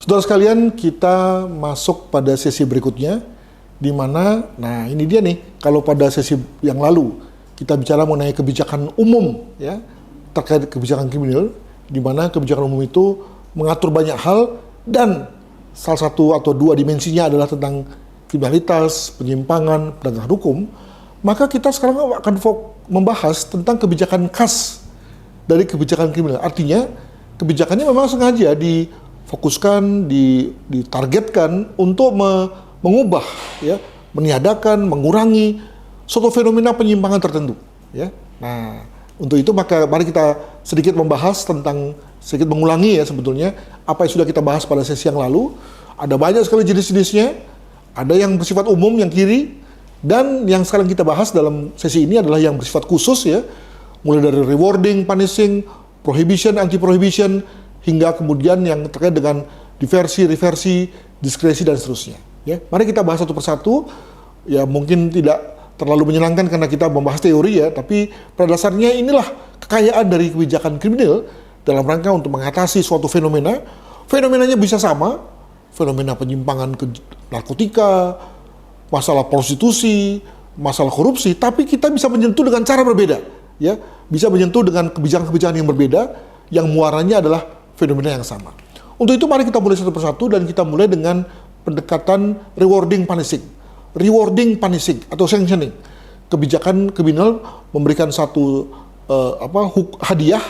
Saudara sekalian, kita masuk pada sesi berikutnya, di mana, nah ini dia nih, kalau pada sesi yang lalu kita bicara mengenai kebijakan umum, ya, terkait kebijakan kriminal, di mana kebijakan umum itu mengatur banyak hal dan salah satu atau dua dimensinya adalah tentang kriminalitas, penyimpangan, penegakan hukum. Maka kita sekarang akan membahas tentang kebijakan khas dari kebijakan kriminal. Artinya kebijakannya memang sengaja difokuskan, ditargetkan untuk mengubah, ya, meniadakan, mengurangi suatu fenomena penyimpangan tertentu, ya. Nah, untuk itu maka mari kita sedikit membahas tentang, sedikit mengulangi ya sebetulnya apa yang sudah kita bahas pada sesi yang lalu. Ada banyak sekali jenis-jenisnya, ada yang bersifat umum yang kiri, dan yang sekarang kita bahas dalam sesi ini adalah yang bersifat khusus, ya, mulai dari rewarding, punishing, prohibition, anti-prohibition, hingga kemudian yang terkait dengan diversi, reversi, diskresi, dan seterusnya. Ya, mari kita bahas satu persatu. Ya, mungkin tidak terlalu menyenangkan karena kita membahas teori, ya, tapi pada dasarnya inilah kekayaan dari kebijakan kriminal dalam rangka untuk mengatasi suatu fenomena. Fenomenanya bisa sama, fenomena penyimpangan narkotika, masalah prostitusi, masalah korupsi, tapi kita bisa menyentuh dengan cara berbeda, ya, bisa menyentuh dengan kebijakan-kebijakan yang berbeda, yang muaranya adalah fenomena yang sama. Untuk itu mari kita mulai satu persatu, dan kita mulai dengan pendekatan rewarding punishing. Rewarding punishing atau sanctioning. Kebijakan kriminal memberikan satu hadiah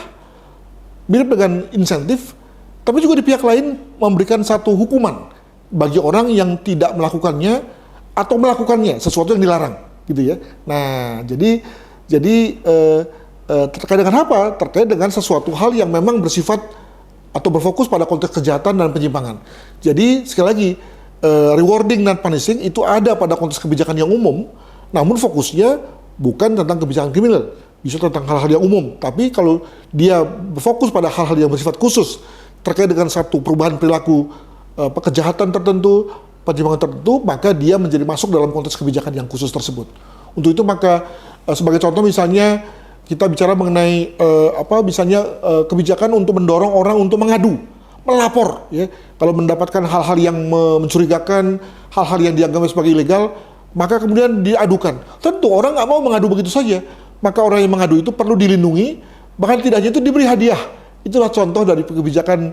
mirip dengan insentif, tapi juga di pihak lain memberikan satu hukuman bagi orang yang tidak melakukannya atau melakukannya sesuatu yang dilarang, gitu ya. Nah, jadi terkait dengan apa? Terkait dengan sesuatu hal yang memang bersifat atau berfokus pada konteks kejahatan dan penyimpangan. Jadi sekali lagi, rewarding dan punishing itu ada pada konteks kebijakan yang umum, namun fokusnya bukan tentang kebijakan kriminal, bisa tentang hal-hal yang umum. Tapi kalau dia berfokus pada hal-hal yang bersifat khusus terkait dengan satu perubahan perilaku, kejahatan tertentu, penyimpangan tertentu, maka dia menjadi masuk dalam konteks kebijakan yang khusus tersebut. Untuk itu maka sebagai contoh misalnya kita bicara mengenai kebijakan untuk mendorong orang untuk mengadu, melapor, ya, kalau mendapatkan hal-hal yang mencurigakan, hal-hal yang dianggap sebagai ilegal, maka kemudian diadukan. Tentu orang nggak mau mengadu begitu saja, maka orang yang mengadu itu perlu dilindungi, bahkan tidak hanya itu diberi hadiah. Itulah contoh dari kebijakan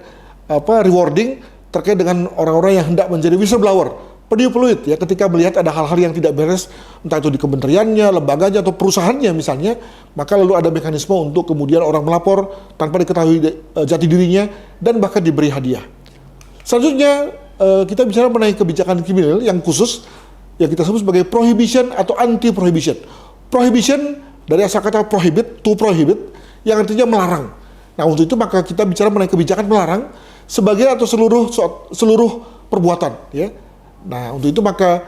rewarding terkait dengan orang-orang yang hendak menjadi whistleblower, peniup-peluit, ya, ketika melihat ada hal-hal yang tidak beres, entah itu di kementeriannya, lembaganya, atau perusahaannya misalnya, maka lalu ada mekanisme untuk kemudian orang melapor tanpa diketahui jati dirinya, dan bahkan diberi hadiah. Selanjutnya, kita bicara mengenai kebijakan kriminal yang khusus, yang kita sebut sebagai prohibition atau anti-prohibition. Prohibition dari asal kata prohibit, to prohibit, yang artinya melarang. Nah, untuk itu maka kita bicara mengenai kebijakan melarang sebagian atau seluruh perbuatan, ya. Nah, untuk itu maka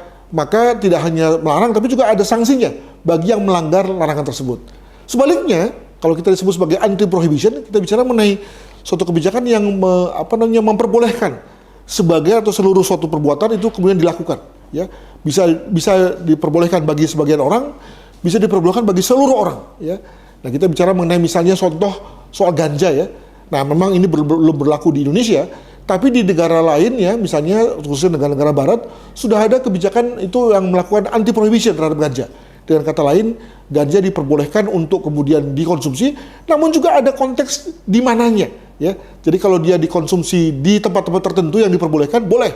tidak hanya melarang, tapi juga ada sanksinya bagi yang melanggar larangan tersebut. Sebaliknya, kalau kita disebut sebagai anti-prohibition, kita bicara mengenai suatu kebijakan yang memperbolehkan sebagian atau seluruh suatu perbuatan itu kemudian dilakukan, ya. Bisa diperbolehkan bagi sebagian orang, bisa diperbolehkan bagi seluruh orang, ya. Nah, kita bicara mengenai misalnya contoh soal ganja, ya. Nah, memang ini belum berlaku di Indonesia, tapi di negara lain, ya, misalnya khususnya negara-negara barat, sudah ada kebijakan itu yang melakukan anti-prohibition terhadap ganja. Dengan kata lain, ganja diperbolehkan untuk kemudian dikonsumsi, namun juga ada konteks di mananya, ya. Jadi kalau dia dikonsumsi di tempat-tempat tertentu yang diperbolehkan, boleh.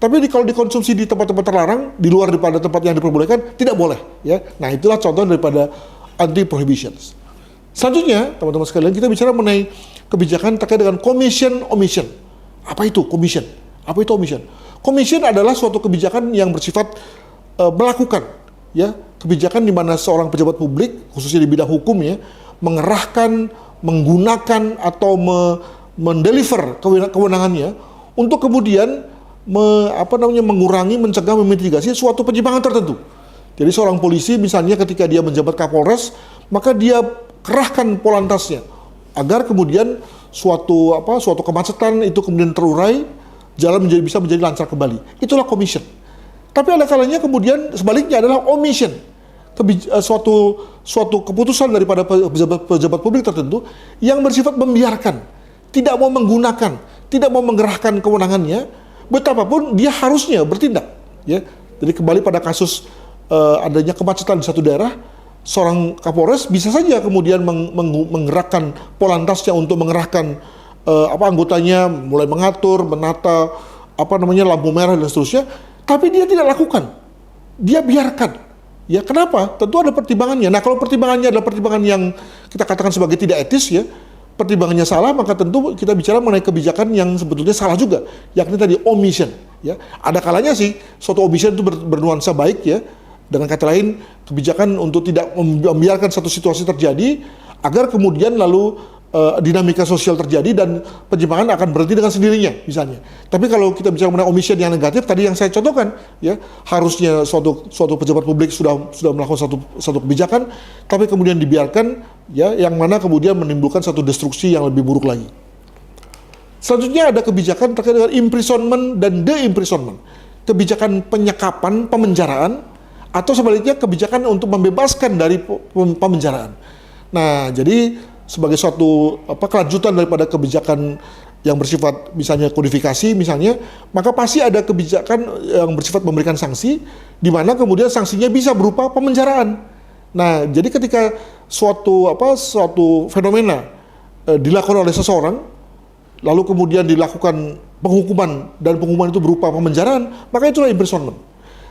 Tapi kalau dikonsumsi di tempat-tempat terlarang, di luar daripada tempat yang diperbolehkan, tidak boleh, ya. Nah, itulah contoh daripada anti-prohibition. Selanjutnya, teman-teman sekalian, kita bicara mengenai kebijakan terkait dengan commission omission. Apa itu commission? Apa itu omission? Commission adalah suatu kebijakan yang bersifat melakukan, ya, kebijakan di mana seorang pejabat publik, khususnya di bidang hukum, ya, mengerahkan, menggunakan atau mendeliver kewenangannya untuk kemudian mengurangi, mencegah, memitigasi suatu penyimpangan tertentu. Jadi seorang polisi misalnya ketika dia menjabat Kapolres, maka dia kerahkan polantasnya agar kemudian suatu kemacetan itu kemudian terurai, jalan bisa menjadi lancar kembali. Itulah commission. Tapi ada kalanya kemudian sebaliknya adalah omission. Suatu keputusan daripada pejabat publik tertentu yang bersifat membiarkan, tidak mau menggunakan, tidak mau menggerahkan kewenangannya betapapun dia harusnya bertindak. Ya, jadi kembali pada kasus adanya kemacetan di satu daerah, seorang Kapolres bisa saja kemudian menggerakkan Polantasnya untuk mengerahkan anggotanya, mulai mengatur, menata lampu merah dan seterusnya, tapi dia tidak lakukan, dia biarkan. Ya, kenapa? Tentu ada pertimbangannya. Nah, kalau pertimbangannya adalah pertimbangan yang kita katakan sebagai tidak etis, ya, pertimbangannya salah, maka tentu kita bicara mengenai kebijakan yang sebetulnya salah juga, yakni tadi omission. Ya, ada kalanya sih suatu omission itu bernuansa baik, ya. Dengan kata lain, kebijakan untuk tidak membiarkan satu situasi terjadi agar kemudian lalu dinamika sosial terjadi dan penyimpangan akan berhenti dengan sendirinya, misalnya. Tapi kalau kita bicara mengenai omission yang negatif, tadi yang saya contohkan, ya, harusnya suatu pejabat publik sudah melakukan satu kebijakan, tapi kemudian dibiarkan, ya, yang mana kemudian menimbulkan satu destruksi yang lebih buruk lagi. Selanjutnya ada kebijakan terkait dengan imprisonment dan de-imprisonment, kebijakan penyekapan, pemenjaraan, atau sebaliknya kebijakan untuk membebaskan dari pemenjaraan. Nah, jadi sebagai suatu kelanjutan daripada kebijakan yang bersifat misalnya kodifikasi misalnya, maka pasti ada kebijakan yang bersifat memberikan sanksi, di mana kemudian sanksinya bisa berupa pemenjaraan. Nah, jadi ketika suatu fenomena dilakukan oleh seseorang, lalu kemudian dilakukan penghukuman dan penghukuman itu berupa pemenjaraan, maka itulah imprisonment.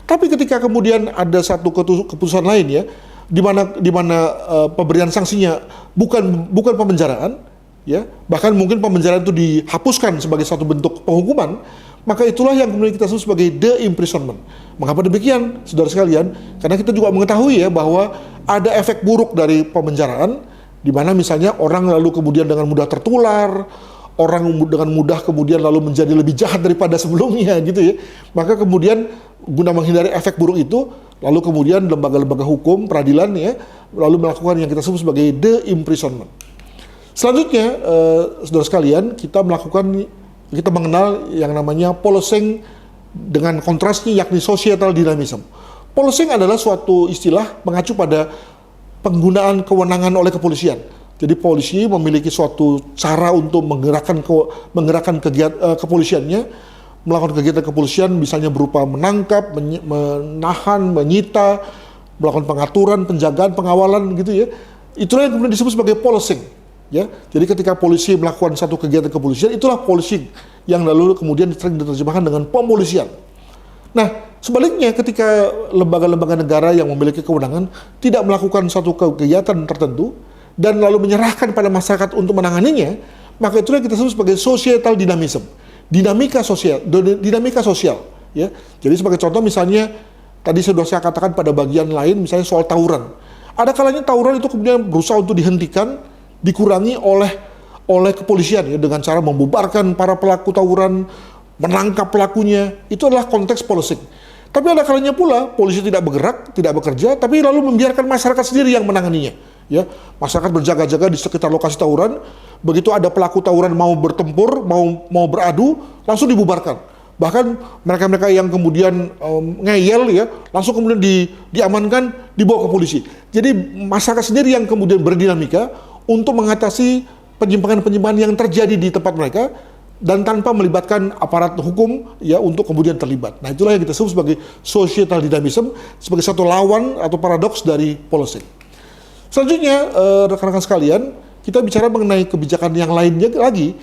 Tapi ketika kemudian ada satu keputusan lain, ya, di mana pemberian sanksinya bukan pemenjaraan, ya, bahkan mungkin pemenjaraan itu dihapuskan sebagai satu bentuk penghukuman, maka itulah yang kemudian kita sebut sebagai de-imprisonment. Mengapa demikian, saudara sekalian? Karena kita juga mengetahui, ya, bahwa ada efek buruk dari pemenjaraan, di mana misalnya orang lalu kemudian dengan mudah tertular, orang dengan mudah kemudian lalu menjadi lebih jahat daripada sebelumnya, gitu, ya. Maka kemudian guna menghindari efek buruk itu, lalu kemudian lembaga-lembaga hukum, peradilan, ya, lalu melakukan yang kita sebut sebagai de-imprisonment. Selanjutnya, saudara sekalian, kita mengenal yang namanya policing dengan kontrasnya, yakni societal dynamism. Policing adalah suatu istilah mengacu pada penggunaan kewenangan oleh kepolisian. Jadi polisi memiliki suatu cara untuk menggerakkan kegiatan kepolisiannya, melakukan kegiatan kepolisian misalnya berupa menangkap, menahan, menyita, melakukan pengaturan, penjagaan, pengawalan, gitu, ya. Itulah yang kemudian disebut sebagai policing, ya. Jadi ketika polisi melakukan satu kegiatan kepolisian, itulah policing yang lalu kemudian sering diterjemahkan dengan pemolisian. Nah, sebaliknya ketika lembaga-lembaga negara yang memiliki kewenangan tidak melakukan satu kegiatan tertentu dan lalu menyerahkan pada masyarakat untuk menanganinya, maka itulah yang kita sebut sebagai societal dynamism. Dinamika sosial, ya. Jadi sebagai contoh misalnya tadi sudah saya katakan pada bagian lain, misalnya soal tawuran. Ada kalanya tawuran itu kemudian berusaha untuk dihentikan, dikurangi oleh kepolisian, ya, dengan cara membubarkan para pelaku tawuran, menangkap pelakunya. Itu adalah konteks policing. Tapi ada kalanya pula polisi tidak bergerak, tidak bekerja, tapi lalu membiarkan masyarakat sendiri yang menanganinya, ya. Masyarakat berjaga-jaga di sekitar lokasi tawuran. Begitu ada pelaku tawuran mau bertempur, mau beradu, langsung dibubarkan. Bahkan mereka-mereka yang kemudian ngeyel, ya, langsung kemudian diamankan, dibawa ke polisi. Jadi masyarakat sendiri yang kemudian berdinamika untuk mengatasi penyimpangan-penyimpangan yang terjadi di tempat mereka dan tanpa melibatkan aparat hukum, ya, untuk kemudian terlibat. Nah, itulah yang kita sebut sebagai societal dynamism, sebagai satu lawan atau paradoks dari policing. Selanjutnya, rekan-rekan sekalian, kita bicara mengenai kebijakan yang lainnya lagi,